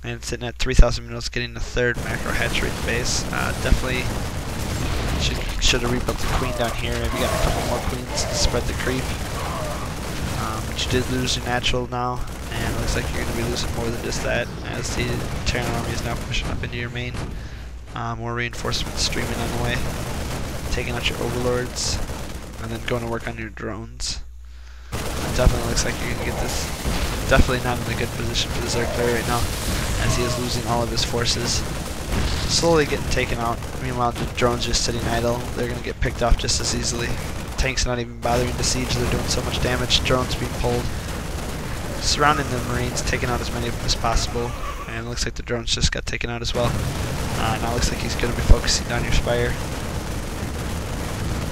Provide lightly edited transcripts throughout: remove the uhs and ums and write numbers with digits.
And sitting at 3,000 minerals, getting the third macro hatchery at the base. Definitely should have rebuilt the queen down here. Maybe got a couple more queens to spread the creep. But you did lose your natural now, and it looks like you're going to be losing more than just that, as the Terran army is now pushing up into your main. More reinforcements streaming on the way, taking out your overlords, and then going to work on your drones. Definitely looks like you're going to get this. Definitely not in a good position for the Zerg player right now, as he is losing all of his forces. Slowly getting taken out. Meanwhile, the drones just sitting idle. They're going to get picked off just as easily. Tanks not even bothering to siege. They're doing so much damage. Drones being pulled. Surrounding the Marines, taking out as many of them as possible. And it looks like the drones just got taken out as well. Now it looks like he's going to be focusing down your Spire.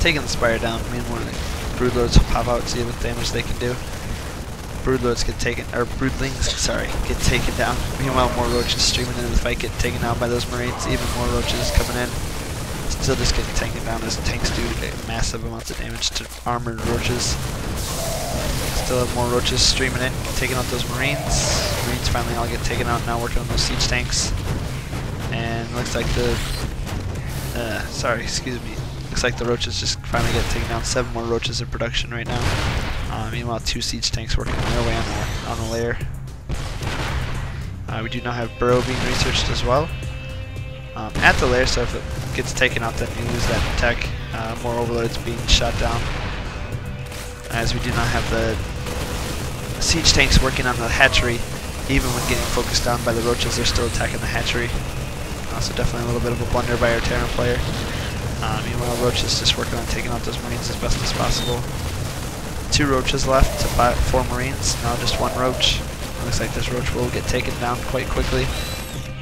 Taking the Spire down. Meanwhile, Broodlords will pop out and see what damage they can do. Broodlords get taken, or Broodlings, sorry, get taken down. Meanwhile, more roaches streaming into the fight, getting taken down by those Marines. Even more roaches coming in. Still just getting taken down as tanks do massive amounts of damage to armored roaches. Still have more roaches streaming in, taking out those Marines. Marines finally all get taken out, now working on those siege tanks. And looks like the, looks like the roaches just finally get taken down. 7 more roaches in production right now. Meanwhile, 2 siege tanks working their way on the lair. We do now have Burrow being researched as well. At the lair, so if it gets taken out, then you lose that tech. More overlords being shot down. As we do not have the siege tanks working on the hatchery, even when getting focused down by the roaches, they're still attacking the hatchery. So definitely a little bit of a blunder by our Terran player. Meanwhile, roaches just working on taking out those Marines as best as possible. 2 roaches left to 4 Marines, now just 1 roach. Looks like this roach will get taken down quite quickly.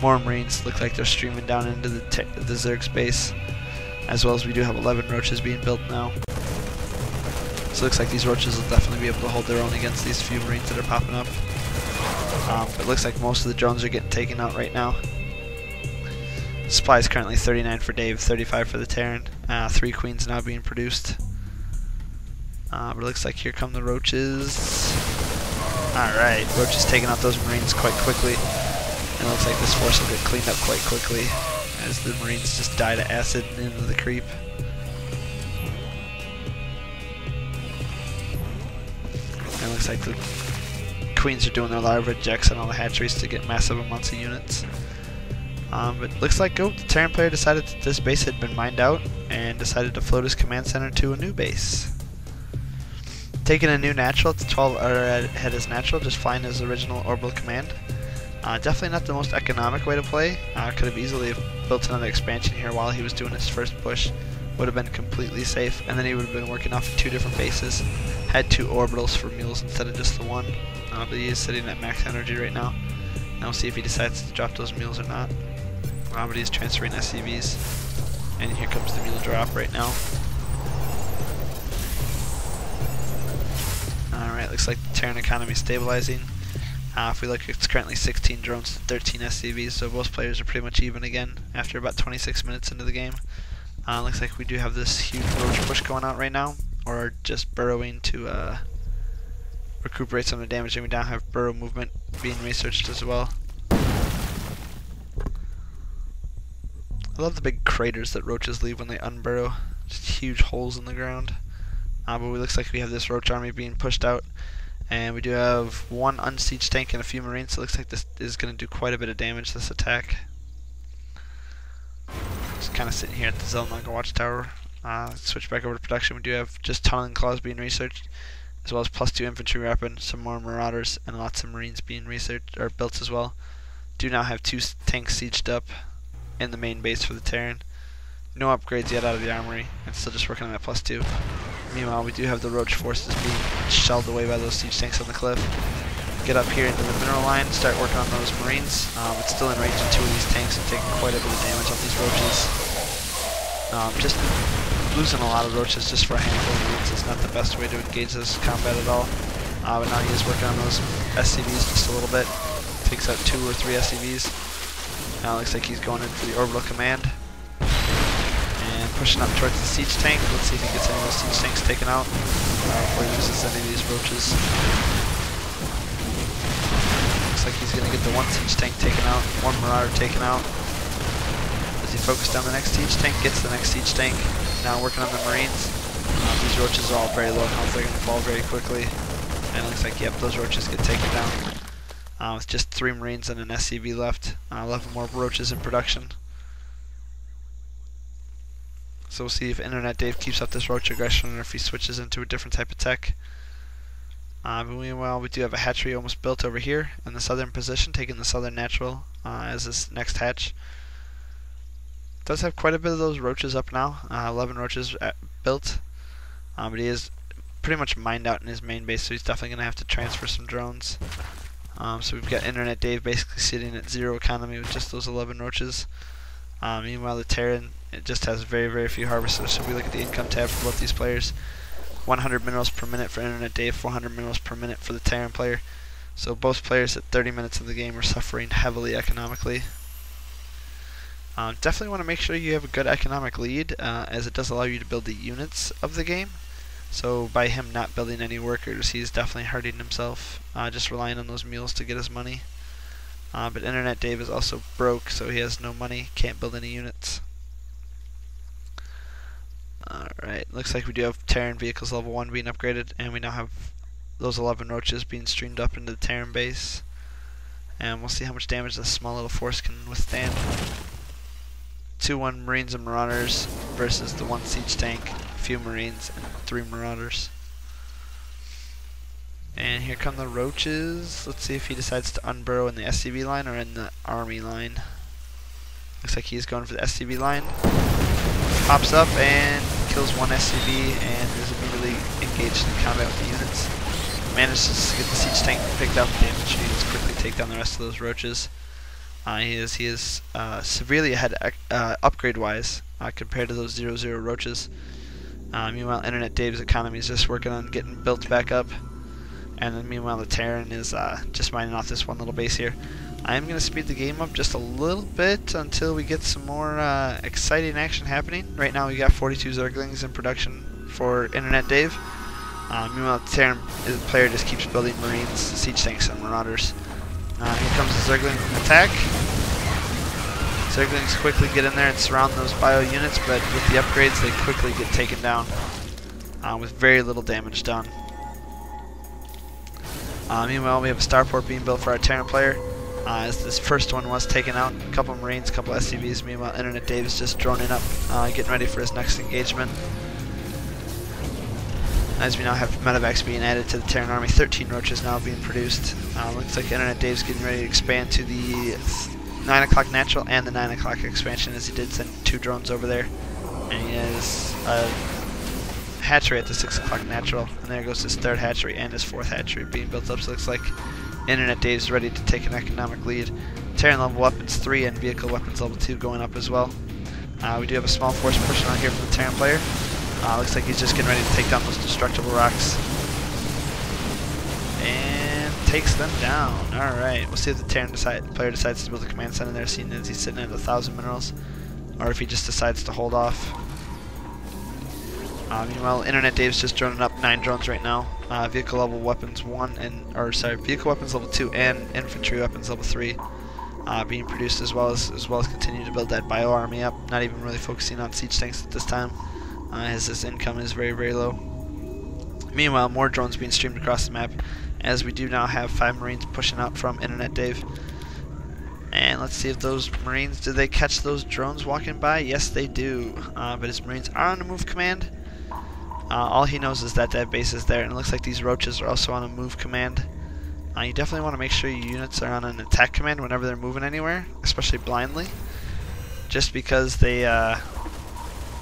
More Marines look like they're streaming down into the Zerg's base, as well as we do have 11 roaches being built now. So it looks like these roaches will definitely be able to hold their own against these few Marines that are popping up. But it looks like most of the drones are getting taken out right now. Supply is currently 39 for Dave, 35 for the Terran. 3 queens now being produced. But it looks like here come the roaches. Alright, roaches taking out those Marines quite quickly. And it looks like this force will get cleaned up quite quickly, as the Marines just die to acid into the creep. And it looks like the queens are doing their larva ejects on all the hatcheries to get massive amounts of units. But it looks like the Terran player decided that this base had been mined out and decided to float his command center to a new base. Taking a new natural to 12, or had his natural, just flying his original orbital command. Definitely not the most economic way to play. Could have easily built another expansion here while he was doing his first push. Would have been completely safe, and then he would have been working off of 2 different bases. Had 2 orbitals for mules instead of just the 1. But he is sitting at max energy right now. And we'll see if he decides to drop those mules or not. But he's transferring SCVs. And here comes the mule drop right now. Alright, looks like the Terran economy is stabilizing. If we look, it's currently 16 drones to 13 SCVs, so both players are pretty much even again after about 26 minutes into the game. Looks like we do have this huge roach push going out right now, or just burrowing to recuperate some of the damage, and we now have burrow movement being researched as well. I love the big craters that roaches leave when they unburrow, just huge holes in the ground. But it looks like we have this roach army being pushed out, and we do have 1 unsieged tank and a few Marines, so it looks like this is going to do quite a bit of damage, this attack. Just kind of sitting here at the Zelnaga Watchtower. Switch back over to production. We do have just tunneling claws being researched, as well as +2 infantry weapon, some more marauders, and lots of Marines being researched or built as well. Do now have 2 tanks sieged up in the main base for the Terran. No upgrades yet out of the armory, and still just working on that +2. Meanwhile, we do have the roach forces being shelled away by those siege tanks on the cliff. Get up here into the mineral line, start working on those Marines. It's still in range of 2 of these tanks and taking quite a bit of damage off these roaches. Just losing a lot of roaches just for a handful of Marines is not the best way to engage this combat at all. But now he is working on those SCVs just a little bit. Takes out 2 or 3 SCVs. Now it looks like he's going in for the orbital command. And pushing up towards the siege tank. Let's see if he gets any of those siege tanks taken out before he loses any of these roaches. Looks like he's going to get the one siege tank taken out, one marauder taken out. As he focused on the next siege tank, gets the next siege tank. Now working on the marines. These roaches are all very low health, they're going to fall very quickly. And it looks like, yep, those roaches get taken down. With just 3 marines and an SCV left. 11 more roaches in production. So we'll see if InternetDave keeps up this roach aggression or if he switches into a different type of tech. But meanwhile, we do have a hatchery almost built over here in the southern position, taking the southern natural as this next hatch. Does have quite a bit of those roaches up now, 11 roaches built, but he is pretty much mined out in his main base, so he's definitely going to have to transfer some drones. So we've got InternetDave basically sitting at 0 economy with just those 11 roaches. Meanwhile, the Terran, it just has very, very few harvesters, so if we look at the income tab for both these players, 100 minerals per minute for InternetDave, 400 minerals per minute for the Terran player. So both players at 30 minutes of the game are suffering heavily economically. Definitely want to make sure you have a good economic lead, as it does allow you to build the units of the game. So by him not building any workers, he's definitely hurting himself, just relying on those mules to get his money. But InternetDave is also broke, so he has no money, can't build any units. Alright, looks like we do have Terran vehicles level 1 being upgraded, and we now have those 11 roaches being streamed up into the Terran base. And we'll see how much damage this small little force can withstand. 2-1 marines and marauders versus the 1 siege tank, a few marines, and 3 marauders. And here come the roaches. Let's see if he decides to unburrow in the SCV line or in the army line. Looks like he's going for the SCV line. Pops up and kills 1 SCV and is immediately engaged in combat with the units. Manages to get the siege tank picked up. The infantry just quickly take down the rest of those roaches. He is severely ahead upgrade-wise compared to those 0-0 roaches. Meanwhile, InternetDave's economy is just working on getting built back up. And then meanwhile, the Terran is just mining off this one little base here. I am going to speed the game up just a little bit until we get some more exciting action happening. Right now we got 42 Zerglings in production for InternetDave. Meanwhile, the Terran player just keeps building marines, siege tanks, and marauders. Here comes the Zergling attack. Zerglings quickly get in there and surround those bio units, but with the upgrades they quickly get taken down with very little damage done. Meanwhile, we have a starport being built for our Terran player. As this first one was taken out, a couple marines, a couple SCVs. Meanwhile, InternetDave is just droning up, getting ready for his next engagement. As we now have medevacs being added to the Terran army, 13 roaches now being produced. Looks like InternetDave's getting ready to expand to the 9 o'clock natural and the 9 o'clock expansion, as he did send 2 drones over there. And he has a hatchery at the 6 o'clock natural, and there goes his 3rd hatchery and his 4th hatchery being built up. So it looks like InternetDave's ready to take an economic lead. Terran level weapons 3 and vehicle weapons level 2 going up as well. We do have a small force pushing on here from the Terran player. Looks like he's just getting ready to take down those destructible rocks. And takes them down. Alright, we'll see if the Terran player decides to build a command center there, seeing as he's sitting at 1,000 minerals, or if he just decides to hold off. Meanwhile, InternetDave's just droning up 9 drones right now. Vehicle level weapons vehicle weapons level 2 and infantry weapons level 3 being produced, as well as continue to build that bio army up. Not even really focusing on siege tanks at this time, as this income is very, very low. Meanwhile, more drones being streamed across the map, as we do now have 5 marines pushing up from InternetDave. And let's see if those marines, did they catch those drones walking by? Yes, they do. But his marines are on a move command. All he knows is that that base is there, and it looks like these roaches are also on a move command. You definitely want to make sure your units are on an attack command whenever they're moving anywhere, especially blindly. Just because they,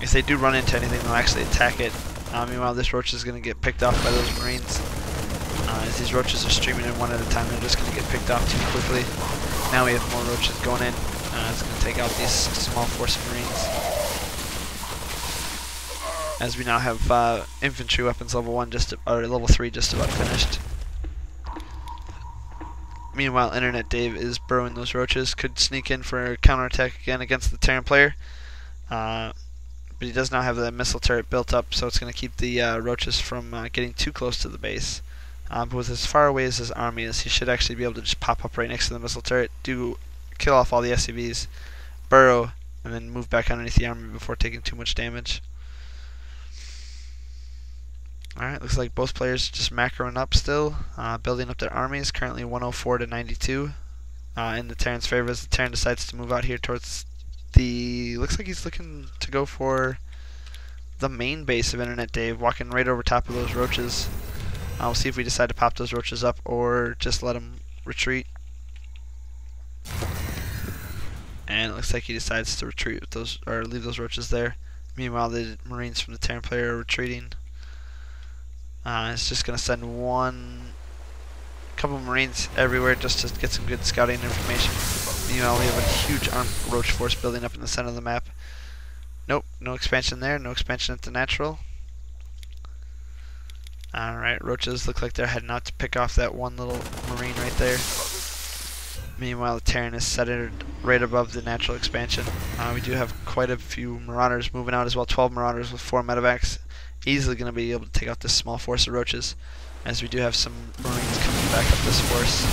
if they do run into anything, they'll actually attack it. Meanwhile, this roach is going to get picked off by those marines. As these roaches are streaming in one at a time, they're just going to get picked off too quickly. Now we have more roaches going in. It's going to take out these small force of marines. As we now have infantry weapons level 1 or level 3 just about finished. Meanwhile, InternetDave is burrowing those roaches. Could sneak in for a counterattack again against the Terran player. But he does now have the missile turret built up, so it's going to keep the roaches from getting too close to the base. But with as far away as his army is, he should actually be able to just pop up right next to the missile turret, kill off all the SCVs, burrow, and then move back underneath the army before taking too much damage. Alright, looks like both players just macroing up still, building up their armies, currently 104 to 92 in the Terran's favor as the Terran decides to move out here towards the... looks like he's looking to go for the main base of InternetDave, walking right over top of those roaches. We'll see if we decide to pop those roaches up or just let them retreat. And it looks like he decides to retreat with those, or leave those roaches there. Meanwhile, the Marines from the Terran player are retreating. It's just going to send couple Marines everywhere just to get some good scouting information. Meanwhile, we have a huge armed roach force building up in the center of the map. Nope, no expansion there, no expansion at the natural. Alright, roaches look like they're heading out to pick off that one little Marine right there. Meanwhile, the Terran is centered right above the natural expansion. We do have quite a few Marauders moving out as well, 12 Marauders with 4 medevacs. Easily going to be able to take out this small force of roaches, as we do have some Marines coming back up this force.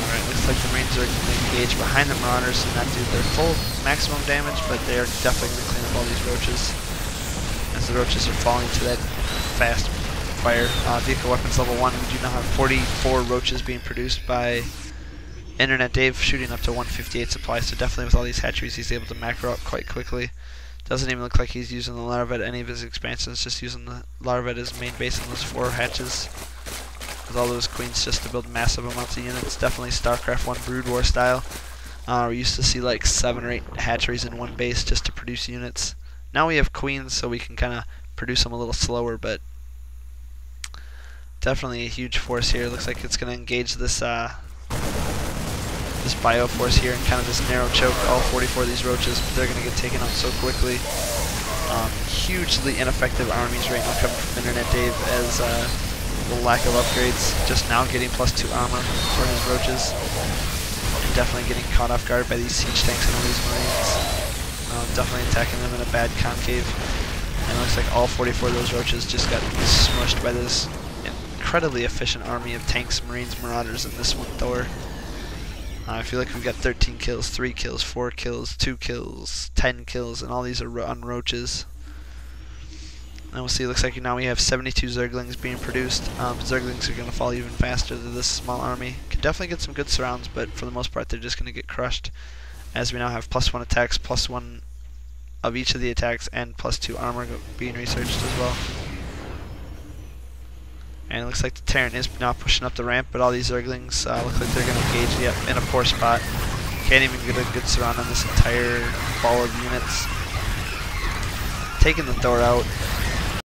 Alright, looks like the Marines are going to engage behind the Marauders and not do their full maximum damage, but they are definitely going to clean up all these roaches, as the roaches are falling to that fast fire. Vehicle weapons level 1, we do now have 44 roaches being produced by InternetDave, shooting up to 158 supply, so definitely with all these hatcheries he's able to macro up quite quickly. Doesn't even look like he's using the larva at any of his expansions, just using the larva at his main base in those 4 hatches. With all those queens just to build massive amounts of units. Definitely StarCraft 1 Brood War style. We used to see like 7 or 8 hatcheries in one base just to produce units. Now we have queens, so we can kind of produce them a little slower, but definitely a huge force here. Looks like it's going to engage this this bioforce here and kind of this narrow choke all 44 of these roaches, but they're going to get taken out so quickly. Hugely ineffective armies right now coming from InternetDave, as the lack of upgrades, just now getting +2 armor for his roaches, and definitely getting caught off guard by these siege tanks and all these Marines. Definitely attacking them in a bad concave, and it looks like all 44 of those roaches just got smushed by this incredibly efficient army of tanks, Marines, Marauders, and this one Thor. I feel like we've got 13 kills, 3 kills, 4 kills, 2 kills, 10 kills, and all these are on roaches. And we'll see, it looks like now we have 72 Zerglings being produced. Zerglings are going to fall even faster than this small army. Can definitely get some good surrounds, but for the most part they're just going to get crushed, as we now have +1 attacks, +1 of each of the attacks, and +2 armor being researched as well. And it looks like the Terran is now pushing up the ramp, but all these Zerglings look like they're going to engage in a poor spot. Can't even get a good surround on this entire ball of units. Taking the Thor out,